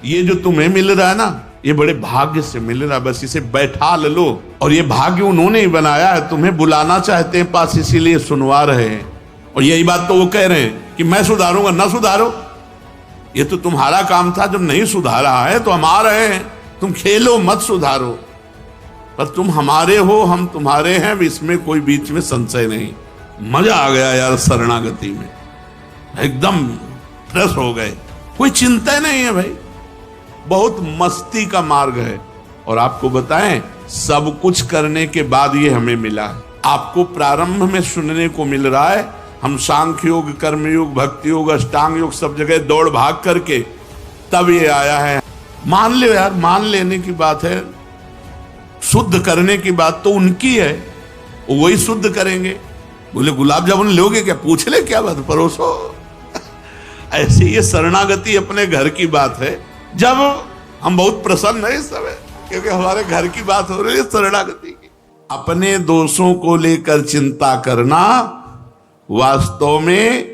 ये जो तुम्हें मिल रहा है ना, ये बड़े भाग्य से मिल रहा है, बस इसे बैठा लो। और ये भाग्य उन्होंने ही बनाया है, तुम्हें बुलाना चाहते हैं पास, इसीलिए सुनवा रहे हैं। और यही बात तो वो कह रहे हैं कि मैं सुधारूंगा, ना सुधारो, ये तो तुम्हारा काम था, जब नहीं सुधारा है तो हम आ रहे हैं, तुम खेलो मत सुधारो, पर तुम हमारे हो, हम तुम्हारे हैं, इसमें कोई बीच में संशय नहीं। मजा आ गया यार शरणागति में, एकदम फ्रेश हो गए, कोई चिंता नहीं है भाई, बहुत मस्ती का मार्ग है। और आपको बताएं, सब कुछ करने के बाद ये हमें मिला है। आपको प्रारंभ में सुनने को मिल रहा है, हम सांख्य योग, कर्मयोग, भक्ति योग, अष्टांग योग सब जगह दौड़ भाग करके तब ये आया है। मान लो यार, मान लेने की बात है, शुद्ध करने की बात तो उनकी है, वही शुद्ध करेंगे। बोले गुलाब जामुन लोगे क्या, पूछ ले क्या बात, परोसो। ऐसे ये शरणागति अपने घर की बात है। जब हम बहुत प्रसन्न है इस समय, क्योंकि हमारे घर की बात हो रही है शरणागति की। अपने दोषों को लेकर चिंता करना, वास्तव में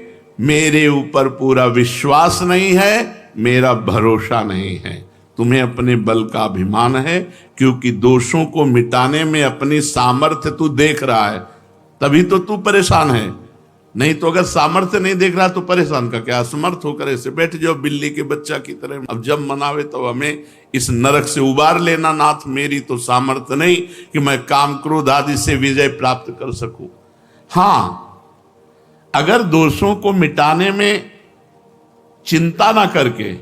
मेरे ऊपर पूरा विश्वास नहीं है, मेरा भरोसा नहीं है। तुम्हें अपने बल का अभिमान है, क्योंकि दोषों को मिटाने में अपनी सामर्थ्य तू देख रहा है, तभी तो तू परेशान है। नहीं तो अगर सामर्थ्य नहीं देख रहा तो परेशान का क्या, असमर्थ होकर ऐसे बैठ जाओ बिल्ली के बच्चा की तरह। अब जब मनावे तो हमें इस नरक से उबार लेना नाथ, मेरी तो सामर्थ्य नहीं कि मैं काम क्रोध आदि से विजय प्राप्त कर सकूं। हाँ, अगर दोषों को मिटाने में चिंता ना करके,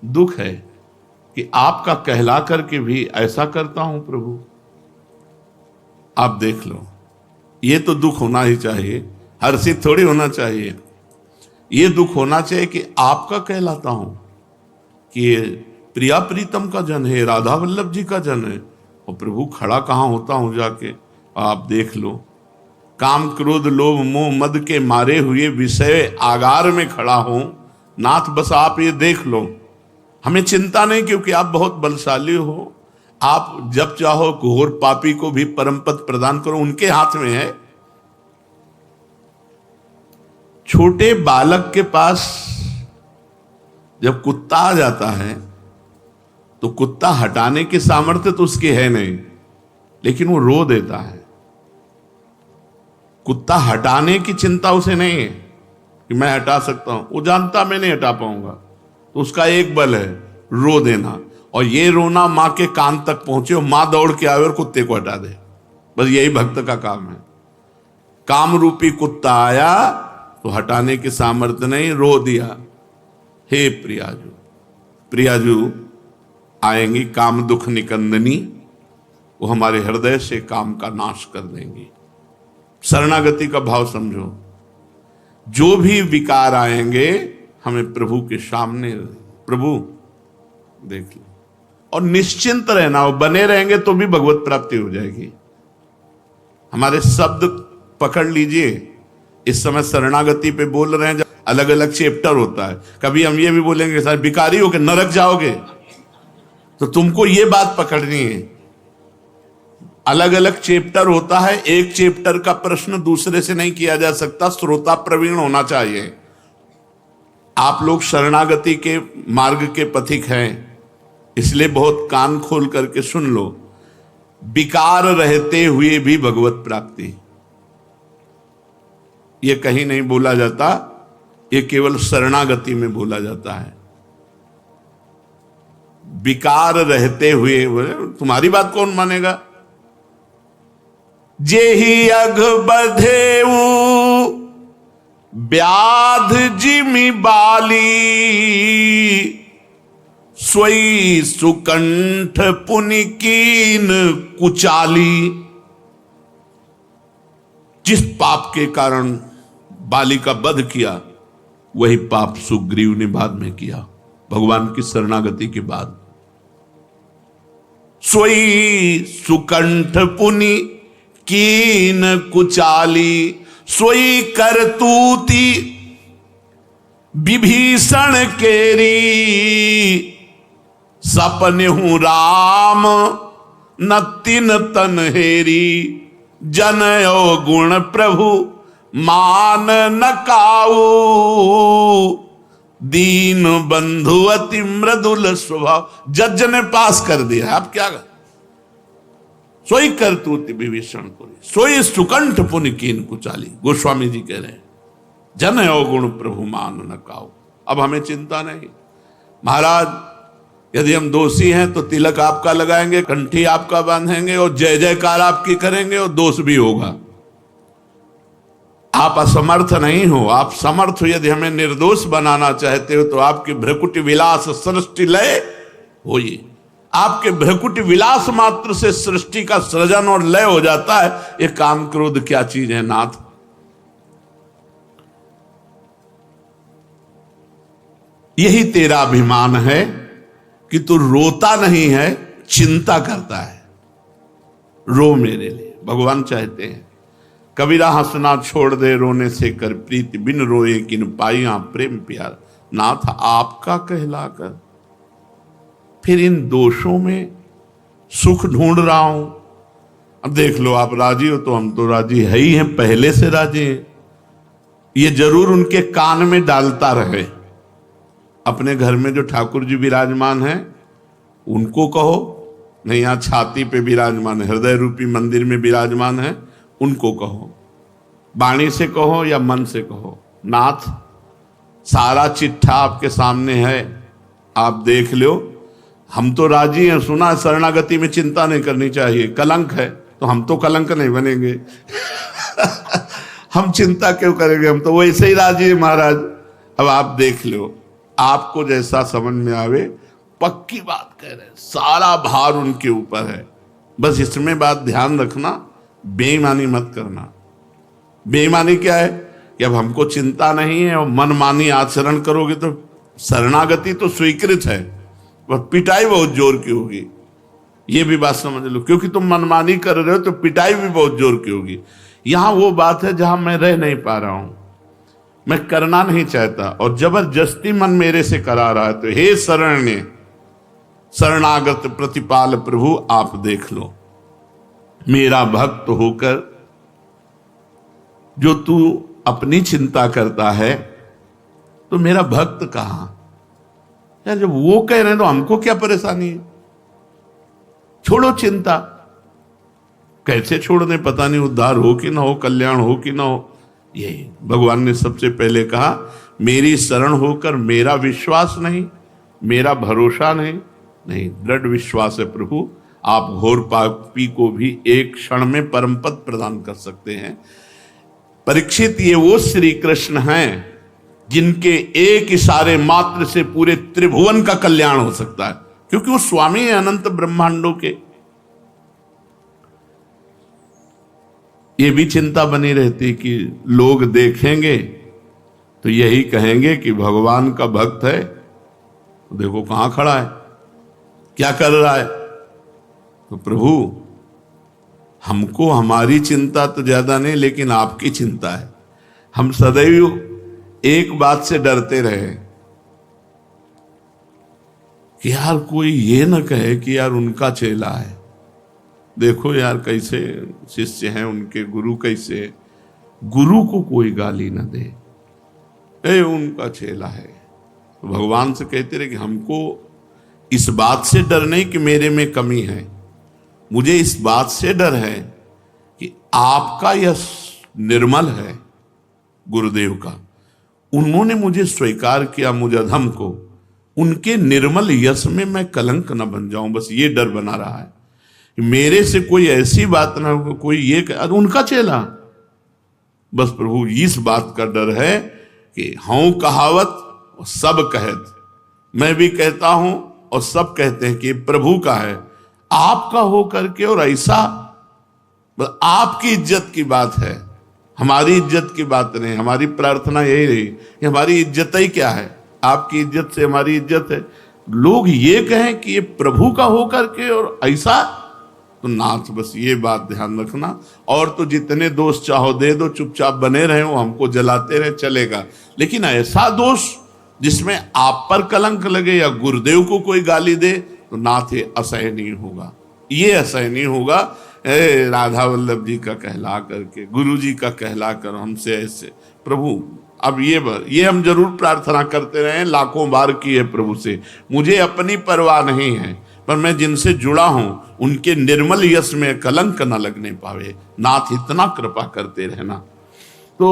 दुख है कि आपका कहला करके भी ऐसा करता हूं प्रभु, आप देख लो, ये तो दुख होना ही चाहिए, हर्षित थोड़ी होना चाहिए। ये दुख होना चाहिए कि आपका कहलाता हूं कि ये प्रिया प्रीतम का जन है, राधा वल्लभ जी का जन है, और प्रभु खड़ा कहां होता हूं जाके, आप देख लो। काम क्रोध लोभ मोह मद के मारे हुए विषय आगार में खड़ा हूं नाथ, बस आप ये देख लो। हमें चिंता नहीं, क्योंकि आप बहुत बलशाली हो, आप जब चाहो घोर पापी को भी परम पद प्रदान करो, उनके हाथ में है। छोटे बालक के पास जब कुत्ता आ जाता है तो कुत्ता हटाने की सामर्थ्य तो उसकी है नहीं, लेकिन वो रो देता है। कुत्ता हटाने की चिंता उसे नहीं है कि मैं हटा सकता हूं, वो जानता मैं नहीं हटा पाऊंगा, तो उसका एक बल है रो देना। और ये रोना मां के कान तक पहुंचे और मां दौड़ के आए और कुत्ते को हटा दे, बस यही भक्त का काम है। काम रूपी कुत्ता आया तो हटाने की सामर्थ्य नहीं, रो दिया, हे प्रियाजू। प्रियाजू आएंगी काम दुख निकंदनी, वो हमारे हृदय से काम का नाश कर देंगी। शरणागति का भाव समझो, जो भी विकार आएंगे हमें प्रभु के सामने, प्रभु देख लो, और निश्चिंत रहना, वो बने रहेंगे तो भी भगवत प्राप्ति हो जाएगी। हमारे शब्द पकड़ लीजिए, इस समय शरणागति पे बोल रहे हैं, जब अलग अलग चैप्टर होता है, कभी हम ये भी बोलेंगे सर भिखारी हो के नरक जाओगे, तो तुमको ये बात पकड़नी है। अलग अलग चैप्टर होता है, एक चैप्टर का प्रश्न दूसरे से नहीं किया जा सकता, श्रोता प्रवीण होना चाहिए। आप लोग शरणागति के मार्ग के पथिक हैं, इसलिए बहुत कान खोल करके सुन लो। विकार रहते हुए भी भगवत प्राप्ति, ये कहीं नहीं बोला जाता, ये केवल शरणागति में बोला जाता है। विकार रहते हुए, तुम्हारी बात कौन मानेगा। जेहि अघ बधेऊ व्याध जिमि बाली, सोई सुकंठ पुनि कीन कुचाली। जिस पाप के कारण बाली का वध किया, वही पाप सुग्रीव ने बाद में किया, भगवान की शरणागति के बाद। सोई सुकंठ पुनि कीन कुचाली, सोई करतूती विभीषण केरी। सपने हूं राम न तिन तन हेरी, जनयो गुण प्रभु मान न काऊ। दीन बंधु अति मृदुल स्वभाव। जज ने पास कर दिया, आप क्या कर? सोई करतूत विभीषण पुरी, सोई सुकंठ पुनि कीन कुचाली। गोस्वामी जी कह रहे हैं, जन अवगुण प्रभु मान न काऊ। अब हमें चिंता नहीं। महाराज, यदि हम दोषी हैं तो तिलक आपका लगाएंगे, कंठी आपका बांधेंगे और जय जयकार आपकी करेंगे और दोष भी होगा। आप असमर्थ नहीं हो, आप समर्थ हो। यदि हमें निर्दोष बनाना चाहते हो तो आपकी भ्रकुटि विलास सृष्टि लय होइए। आपके भ्रकुटि विलास मात्र से सृष्टि का सृजन और लय हो जाता है। ये काम क्रोध क्या चीज है नाथ? यही तेरा अभिमान है कि तू रोता नहीं है, चिंता करता है। रो मेरे लिए, भगवान चाहते हैं। कबीरा हंसना छोड़ दे, रोने से कर प्रीति, बिन रोए किन पाइया प्रेम प्यार। नाथ आपका कहलाकर फिर इन दोषों में सुख ढूंढ रहा हूं। अब देख लो, आप राजी हो तो हम तो राजी है ही हैं, पहले से राजी हैं। ये जरूर उनके कान में डालता रहे। अपने घर में जो ठाकुर जी विराजमान हैं उनको कहो, नहीं यहाँ छाती पे विराजमान है, हृदय रूपी मंदिर में विराजमान है, उनको कहो। वाणी से कहो या मन से कहो, नाथ सारा चिट्ठा आपके सामने है, आप देख लो। हम तो राजी हैं। सुना शरणागति में चिंता नहीं करनी चाहिए, कलंक है, तो हम तो कलंक नहीं बनेंगे। हम चिंता क्यों करेंगे? हम तो वैसे ही राजी हैं महाराज। अब आप देख लो, आपको जैसा समझ में आवे। पक्की बात कह रहे हैं, सारा भार उनके ऊपर है। बस इसमें बात ध्यान रखना, बेईमानी मत करना। बेईमानी क्या है कि अब हमको चिंता नहीं है और मनमानी आचरण करोगे तो शरणागति तो स्वीकृत है, वह पिटाई बहुत जोर की होगी। ये भी बात समझ लो, क्योंकि तुम मनमानी कर रहे हो तो पिटाई भी बहुत जोर की होगी। यहां वो बात है जहां मैं रह नहीं पा रहा हूं, मैं करना नहीं चाहता और जबरदस्ती मन मेरे से करा रहा है। तो हे शरण्य शरणागत प्रतिपाल प्रभु, आप देख लो, मेरा भक्त होकर जो तू अपनी चिंता करता है तो मेरा भक्त कहां? यार जब वो कह रहे हैं तो हमको क्या परेशानी है? छोड़ो चिंता। कैसे छोड़ दें? पता नहीं उद्धार हो कि ना हो, कल्याण हो कि ना हो। ये भगवान ने सबसे पहले कहा, मेरी शरण होकर मेरा विश्वास नहीं, मेरा भरोसा नहीं, दृढ़ विश्वास है प्रभु। आप घोर पापी को भी एक क्षण में परम पद प्रदान कर सकते हैं। परीक्षित, ये वो श्री कृष्ण हैं जिनके एक इशारे मात्र से पूरे त्रिभुवन का कल्याण हो सकता है, क्योंकि वो स्वामी है अनंत ब्रह्मांडों के। ये भी चिंता बनी रहती कि लोग देखेंगे तो यही कहेंगे कि भगवान का भक्त है, देखो कहां खड़ा है, क्या कर रहा है। तो प्रभु, हमको हमारी चिंता तो ज्यादा नहीं, लेकिन आपकी चिंता है। हम सदैव एक बात से डरते रहे कि यार कोई ये ना कहे कि यार उनका चेला है, देखो यार कैसे शिष्य हैं उनके, गुरु कैसे, गुरु को कोई गाली ना दे, ए उनका चेला है। तो भगवान से कहते रहे कि हमको इस बात से डर नहीं कि मेरे में कमी है, मुझे इस बात से डर है कि आपका यश निर्मल है, गुरुदेव का। उन्होंने मुझे स्वीकार किया, मुझे अधम को, उनके निर्मल यश में मैं कलंक न बन जाऊं। बस ये डर बना रहा है कि मेरे से कोई ऐसी बात ना हो, कोई ये अरे उनका चेला। बस प्रभु इस बात का डर है कि हूं कहावत और सब कहत, मैं भी कहता हूं और सब कहते हैं कि प्रभु का है, आपका हो करके। और ऐसा आपकी इज्जत की बात है, हमारी इज्जत की बात नहीं। हमारी प्रार्थना यही रही कि हमारी इज्जत ही क्या है, आपकी इज्जत से हमारी इज्जत है। लोग ये कहें कि ये प्रभु का हो करके और ऐसा, तो नाथ बस ये बात ध्यान रखना। और तो जितने दोष चाहो दे दो, चुपचाप बने रहे, वो हमको जलाते रहे, चलेगा। लेकिन ऐसा दोष जिसमें आप पर कलंक लगे या गुरुदेव को कोई गाली दे, तो नाथ ये असह्य नहीं होगा, ये असह्य नहीं होगा। राधा वल्लभ जी का कहला करके, गुरु जी का कहला कर हमसे ऐसे, प्रभु अब ये हम जरूर प्रार्थना करते रहे, लाखों बार की है प्रभु से, मुझे अपनी परवाह नहीं है, पर मैं जिनसे जुड़ा हूं उनके निर्मल यश में कलंक न लगने पावे। नाथ इतना कृपा करते रहना। तो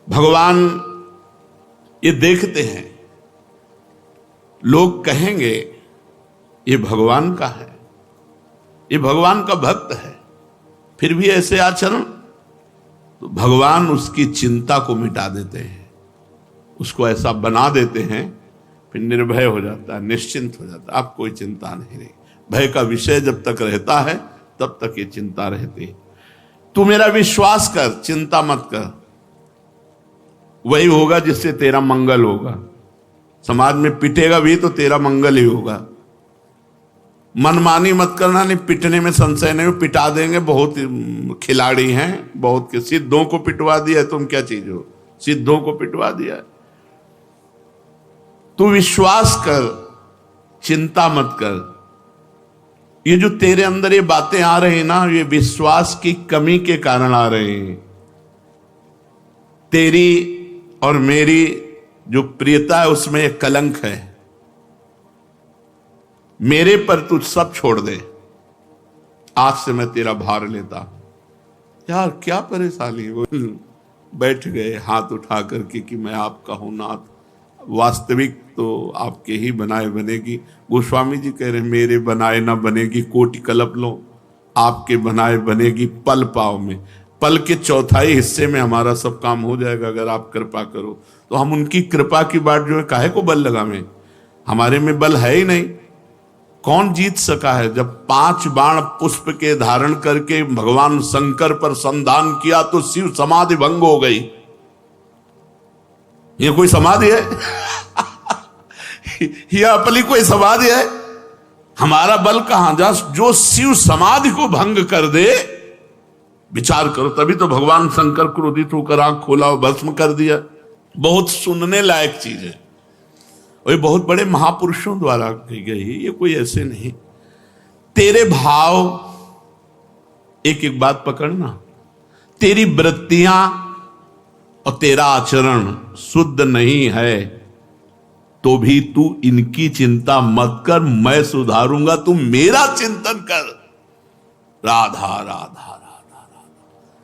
भगवान ये देखते हैं, लोग कहेंगे ये भगवान का है, ये भगवान का भक्त है, फिर भी ऐसे आचरण, तो भगवान उसकी चिंता को मिटा देते हैं, उसको ऐसा बना देते हैं, फिर निर्भय हो जाता है, निश्चिंत हो जाता है। अब कोई चिंता नहीं रही। भय का विषय जब तक रहता है तब तक ये चिंता रहती है। तू मेरा विश्वास कर, चिंता मत कर, वही होगा जिससे तेरा मंगल होगा। समाज में पिटेगा भी तो तेरा मंगल ही होगा। मनमानी मत करना, नहीं पिटने में संशय नहीं, पिटा देंगे। बहुत खिलाड़ी हैं, बहुत के सिद्धों को पिटवा दिया, तुम क्या चीज हो, सिद्धों को पिटवा दिया। तू विश्वास कर, चिंता मत कर। ये जो तेरे अंदर ये बातें आ रही ना, ये विश्वास की कमी के कारण आ रही हैं। तेरी और मेरी जो प्रियता है उसमें एक कलंक है। मेरे पर तू सब छोड़ दे, आज से मैं तेरा भार लेता। यार क्या परेशानी, वो बैठ गए हाथ उठा करके कि मैं आपका हूं नाथ। वास्तविक तो आपके ही बनाए बनेगी। गोस्वामी जी कह रहे मेरे बनाए ना बनेगी कोटि कल्प लो, आपके बनाए बनेगी पल पाव में। पल के चौथाई हिस्से में हमारा सब काम हो जाएगा अगर आप कृपा करो। तो हम उनकी कृपा की बात जो है काहे को बल लगावें, हमारे में बल है ही नहीं। कौन जीत सका है? जब 5 बाण पुष्प के धारण करके भगवान शंकर पर संधान किया तो शिव समाधि भंग हो गई। ये कोई समाधि है? यह अपनी कोई समाधि है? हमारा बल कहां जा, जो शिव समाधि को भंग कर दे। विचार करो, तभी तो भगवान शंकर क्रोधित होकर आंख खोला और भस्म कर दिया। बहुत सुनने लायक चीज है और ये बहुत बड़े महापुरुषों द्वारा की गई, ये कोई ऐसे नहीं। तेरे भाव, एक एक बात पकड़ना, तेरी वृत्तियां और तेरा आचरण शुद्ध नहीं है तो भी तू इनकी चिंता मत कर, मैं सुधारूंगा। तू मेरा चिंतन कर। राधा राधा राधा राधा,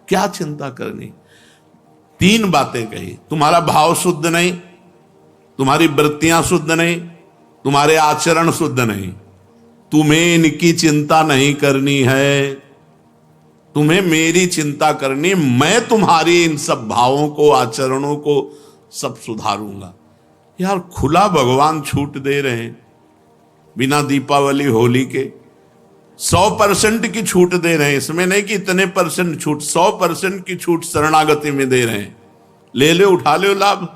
क्या चिंता करनी? 3 बातें कही। तुम्हारा भाव शुद्ध नहीं, तुम्हारी वृत्तियां शुद्ध नहीं, तुम्हारे आचरण शुद्ध नहीं, तुम्हें इनकी चिंता नहीं करनी है, तुम्हें मेरी चिंता करनी। मैं तुम्हारी इन सब भावों को, आचरणों को सब सुधारूंगा। यार खुला भगवान छूट दे रहे हैं, बिना दीपावली होली के 100% की छूट दे रहे हैं। इसमें नहीं कि इतने परसेंट छूट, 100% की छूट शरणागति में दे रहे हैं। ले लो, उठा लो लाभ।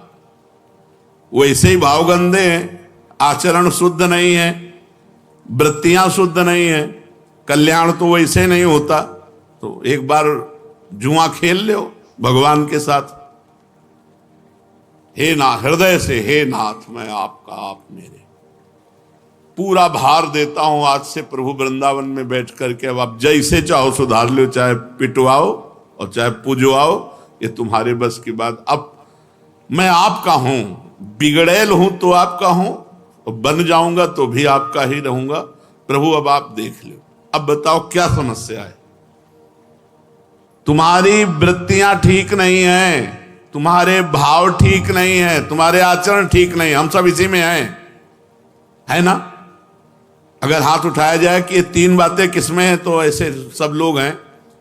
वैसे ही भाव गंदे हैं, आचरण शुद्ध नहीं है, वृत्तियां शुद्ध नहीं है, कल्याण तो वैसे नहीं होता। तो एक बार जुआ खेल लो भगवान के साथ। हे ना, हृदय से हे नाथ, मैं आपका, आप मेरे, पूरा भार देता हूं आज से प्रभु वृंदावन में बैठ करके। अब आप जैसे चाहो सुधार लो, चाहे पिटवाओ और चाहे पूजवाओ, ये तुम्हारे बस की बात। अब मैं आपका हूं, बिगड़ैल हूं तो आपका हूं, और बन जाऊंगा तो भी आपका ही रहूंगा। प्रभु अब आप देख लो, अब बताओ क्या समस्या है? तुम्हारी वृत्तियां ठीक नहीं है, तुम्हारे भाव ठीक नहीं है, तुम्हारे आचरण ठीक नहीं। हम सब इसी में हैं, है ना? अगर हाथ उठाया जाए कि ये 3 बातें किसमें हैं, तो ऐसे सब लोग हैं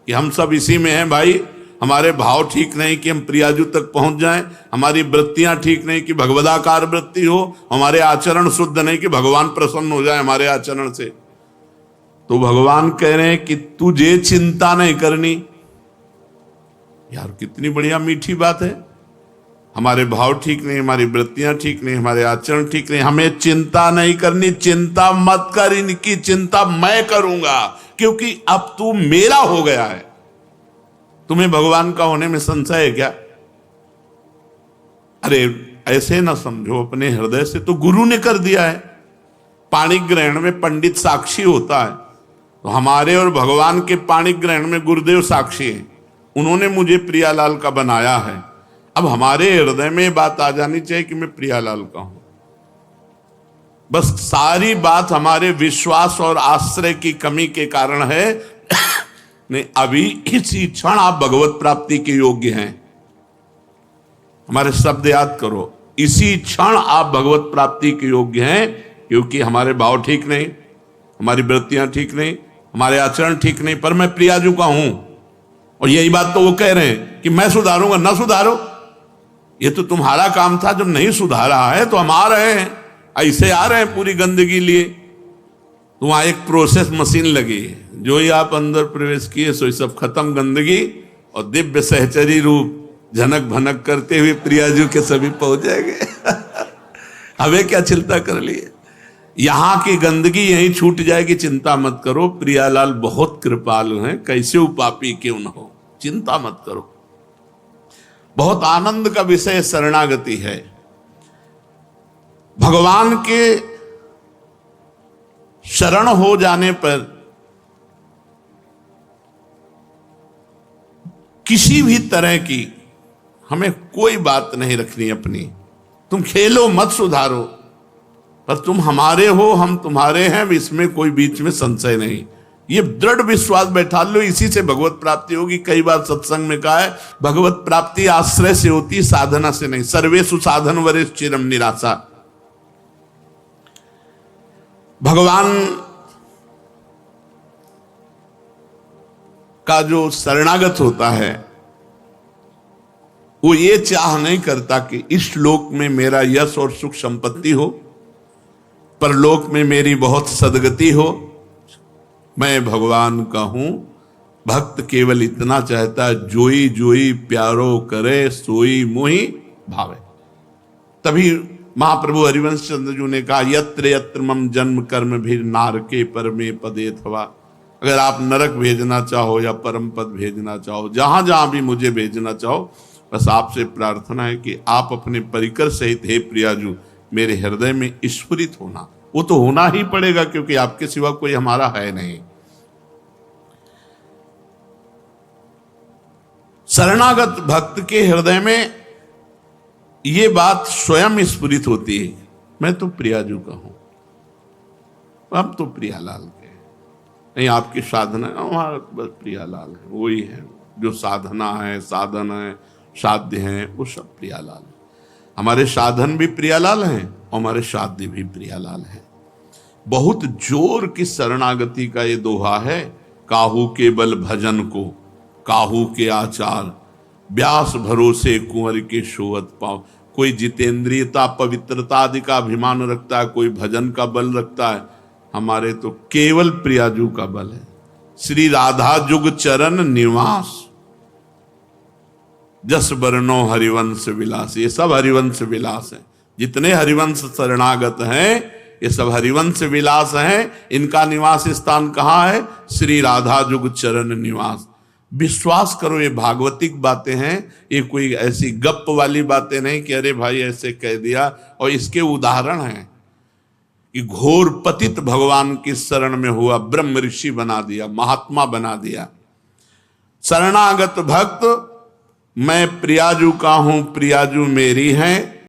कि हम सब इसी में हैं भाई। हमारे भाव ठीक नहीं कि हम प्रियाजू तक पहुंच जाएं, हमारी वृत्तियां ठीक नहीं कि भगवदाकार वृत्ति हो, हमारे आचरण शुद्ध नहीं कि भगवान प्रसन्न हो जाए हमारे आचरण से। तो भगवान कह रहे हैं कि तुझे चिंता नहीं करनी। यार कितनी बढ़िया मीठी बात है। हमारे भाव ठीक नहीं, हमारी वृत्तियां ठीक नहीं, हमारे आचरण ठीक नहीं, हमें चिंता नहीं करनी। चिंता मत कर, इनकी चिंता मैं करूंगा, क्योंकि अब तू मेरा हो गया है। तुम्हें भगवान का होने में संशय है क्या? अरे ऐसे ना समझो, अपने हृदय से तो गुरु ने कर दिया है। पाणी ग्रहण में पंडित साक्षी होता है, तो हमारे और भगवान के पाणी ग्रहण में गुरुदेव साक्षी हैं। उन्होंने मुझे प्रियालाल का बनाया है। अब हमारे हृदय में बात आ जानी चाहिए कि मैं प्रियालाल का हूं। बस सारी बात हमारे विश्वास और आश्रय की कमी के कारण है। नहीं, अभी इसी क्षण आप भगवत प्राप्ति के योग्य हैं। हमारे शब्द याद करो, इसी क्षण आप भगवत प्राप्ति के योग्य हैं, क्योंकि हमारे भाव ठीक नहीं, हमारी वृत्तियां ठीक नहीं, हमारे आचरण ठीक नहीं, पर मैं प्रियाजू का हूं। और यही बात तो वो कह रहे हैं कि मैं सुधारूंगा। ना सुधारो, ये तो तुम्हारा काम था, जब नहीं सुधारा है तो हम आ रहे हैं, ऐसे आ रहे हैं पूरी गंदगी लिए। तो वहां एक प्रोसेस मशीन लगी है, जो ही आप अंदर प्रवेश किए सो सब खत्म गंदगी, और दिव्य सहचरी रूप झनक भनक करते हुए प्रियाजू के सभी पहुंच जाएंगे। हमें क्या चिंता कर लिए, यहां की गंदगी यहीं छूट जाएगी, चिंता मत करो। प्रियालाल बहुत कृपालु हैं, कैसे वो पापी क्यों न हो, चिंता मत करो। बहुत आनंद का विषय शरणागति है। भगवान के शरण हो जाने पर किसी भी तरह की हमें कोई बात नहीं रखनी अपनी। तुम खेलो मत सुधारो, पर तुम हमारे हो, हम तुम्हारे हैं, इसमें कोई बीच में संशय नहीं। ये दृढ़ विश्वास बैठा लो, इसी से भगवत प्राप्ति होगी। कई बार सत्संग में कहा है, भगवत प्राप्ति आश्रय से होती, साधना से नहीं। सर्वेषु साधन वरेष चिरम निराशा। भगवान का जो शरणागत होता है वो ये चाह नहीं करता कि इस लोक में मेरा यश और सुख संपत्ति हो, परलोक में मेरी बहुत सदगति हो। मैं भगवान का हूं। भक्त केवल इतना चाहता है, जोई जोई प्यारो करे सोई मोहि भावे। तभी महाप्रभु हरिवंश चंद्र जी ने कहा, यत्र यत्र मम जन्म कर्म भी नारके परमे पदे थवा। अगर आप नरक भेजना चाहो या परम पद भेजना चाहो, जहां जहां भी मुझे भेजना चाहो, बस आपसे प्रार्थना है कि आप अपने परिकर सहित हे प्रियाजू मेरे हृदय में स्फुरित होना। वो तो होना ही पड़ेगा, क्योंकि आपके सिवा कोई हमारा है नहीं। शरणागत भक्त के हृदय में ये बात स्वयं स्फुरित होती है, मैं तो प्रियाजू का हूं, हम तो प्रियालाल के नहीं। आपकी साधना हमारा बस प्रियालाल है, वही है जो साधना है, साधन है, साध्य है, वो सब प्रियालाल है। हमारे साधन भी प्रियालाल हैं और हमारे साध्य भी प्रियालाल हैं। बहुत जोर की शरणागति का ये दोहा है, काहू के बल भजन को काहू के आचार, व्यास भरोसे कुंवर के शोवत पाओ। कोई जितेंद्रियता पवित्रता आदि का अभिमान रखता है, कोई भजन का बल रखता है। हमारे तो केवल प्रियाजू का बल है। श्री राधा जुग चरण निवास, जस बरनो हरिवंश विलास। ये सब हरिवंश विलास है। जितने हरिवंश शरणागत हैं ये सब हरिवंश विलास हैं। इनका निवास स्थान कहाँ है? श्री राधा जुग चरण निवास। विश्वास करो, ये भागवतिक बातें हैं, ये कोई ऐसी गप वाली बातें नहीं कि अरे भाई ऐसे कह दिया। और इसके उदाहरण हैं कि घोर पतित भगवान की शरण में हुआ, ब्रह्म ऋषि बना दिया, महात्मा बना दिया। शरणागत भक्त मैं प्रियाजू का हूं, प्रियाजू मेरी हैं,